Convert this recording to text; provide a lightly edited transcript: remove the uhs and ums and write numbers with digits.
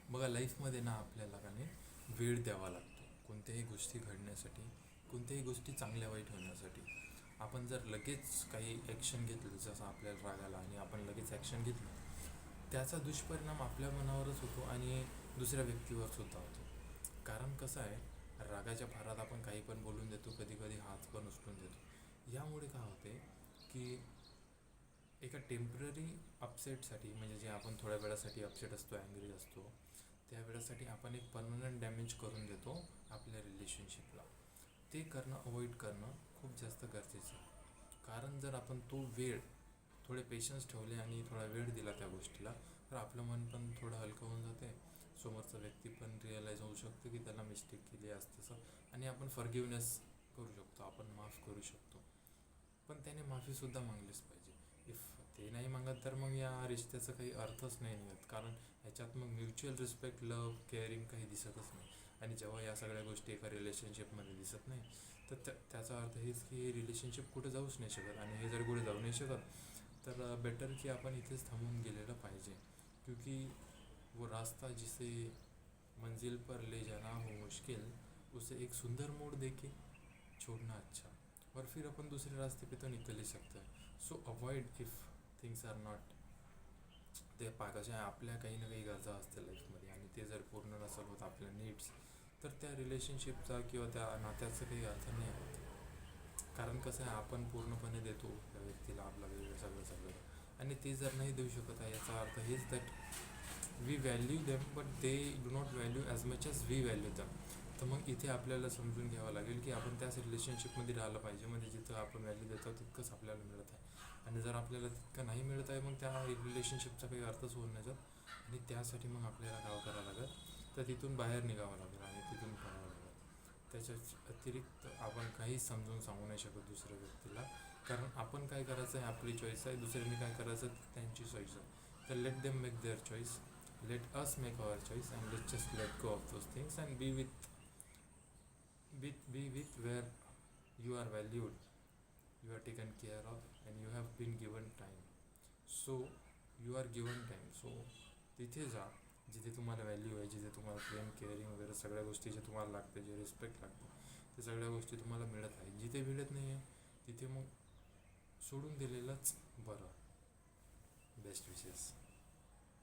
बघा, लाईफमध्ये ना आपल्याला का नाही वेळ द्यावा लागतो कोणत्याही गोष्टी घडण्यासाठी, कोणत्याही गोष्टी चांगल्या वाईट होण्यासाठी. आपण जर लगेच काही ॲक्शन घेतलं, जसं आपल्याला राग आला आणि आपण लगेच ॲक्शन घेतलं, त्याचा दुष्परिणाम आपल्या मनावरच होतो आणि दुसऱ्या व्यक्तीवर सुद्धा होतो. कारण कसं आहे, रागाच्या भारात आपण काही पण बोलून देतो, कधी कधी हात पण उचलून देतो. यामुळे काय होते की एका टेम्पररी अपसेटसाठी, म्हणजे जे आपण थोड्या वेळासाठी अपसेट असतो, ॲंग्री असतो, त्या वेळासाठी आपण एक परमनंट डॅमेज करून देतो आपल्या रिलेशनशिपला. ते करणं, अवॉइड करणं खूप जास्त गरजेचं आहे. कारण जर आपण तो वेळ, थोडे पेशन्स ठेवले आणि थोडा वेळ दिला त्या गोष्टीला, तर आपलं मन पण थोडं हलकं होऊन जाते. समोरचा व्यक्ती पण रिअलाईज होऊ शकतो की त्याला मिस्टेक केली असतं, आणि आपण फॉरगिव्हनेस करू शकतो, आपण माफ करू शकतो. पण त्याने माफीसुद्धा मागलीच पाहिजे. इफ ते नाही मागत तर मग या रिश्त्याचा काही अर्थच नाही निघत. कारण ह्याच्यात मग म्युच्युअल रिस्पेक्ट, लव, केअरिंग काही दिसतच नाही. आणि जेव्हा या सगळ्या गोष्टी एका रिलेशनशिपमध्ये दिसत नाही, तर त्याचा अर्थ हेच की हे रिलेशनशिप कुठे जाऊच नाही शकत. आणि हे जर कुठे जाऊ नाही शकत तर बेटर की आपण इथेच थांबून गेलेलं पाहिजे. क्योंकि वो रास्ता जिसे मंजिल पर ले जाना हो मुश्किल, उसे एक सुंदर मोड़ देके छोड़ना अच्छा. और फिर अपन दूसरे रास्ते पे तो निकल ही सकता है. So avoid if things are not. ते कशा आहे, आपल्या काही ना काही गरजा असतील लाईफमध्ये आणि ते जर पूर्ण नसेल होत आपल्या नीड्स, तर त्या रिलेशनशिपचा किंवा त्या नात्याचा काही अर्थ नाही होत. कारण कसं आहे, आपण पूर्णपणे देतो त्या व्यक्तीला आपला वेळ, सगळं सगळं, आणि ते जर नाही देऊ शकत आहे, याचा अर्थ हेच that we value them but they do not value as much as we value them. तर मग इथे आपल्याला समजून घ्यावं लागेल की आपण त्याच रिलेशनशिपमध्ये राहिलं पाहिजे, म्हणजे जिथं आपण व्हॅल्यू देतो तितकंच आपल्याला मिळत आहे. आणि जर आपल्याला तितकं नाही मिळत आहे, मग त्या रिलेशनशिपचा काही अर्थच होऊन नाही जात. आणि त्यासाठी मग आपल्याला काय करावं लागेल, तर तिथून बाहेर निघावं लागेल आणि तिथून पळावं लागेल. त्याच्या अतिरिक्त आपण काहीच समजून सांगू नाही शकत दुसऱ्या व्यक्तीला. कारण आपण काय करायचं आहे आपली चॉईस आहे, दुसऱ्यांनी काय करायचं त्यांची चॉईस आहे. तर let them make their choice, let us make our choice, and let just let go of those things and be with where you are valued, you are taken care of, and you have been given time. So you are given time, so तिथे जा जिथे तुम्हाला value आहे, जिथे तुम्हाला प्रेम, caring वगैरे सगळ्या गोष्टी जे तुम्हाला लागते, जे रिस्पेक्ट लागते, ते सगळ्या गोष्टी तुम्हाला मिळत आहे. जिथे मिळत नाही आहे तिथे मग सोडून दिलेलंच बरं. बेस्ट विशेस.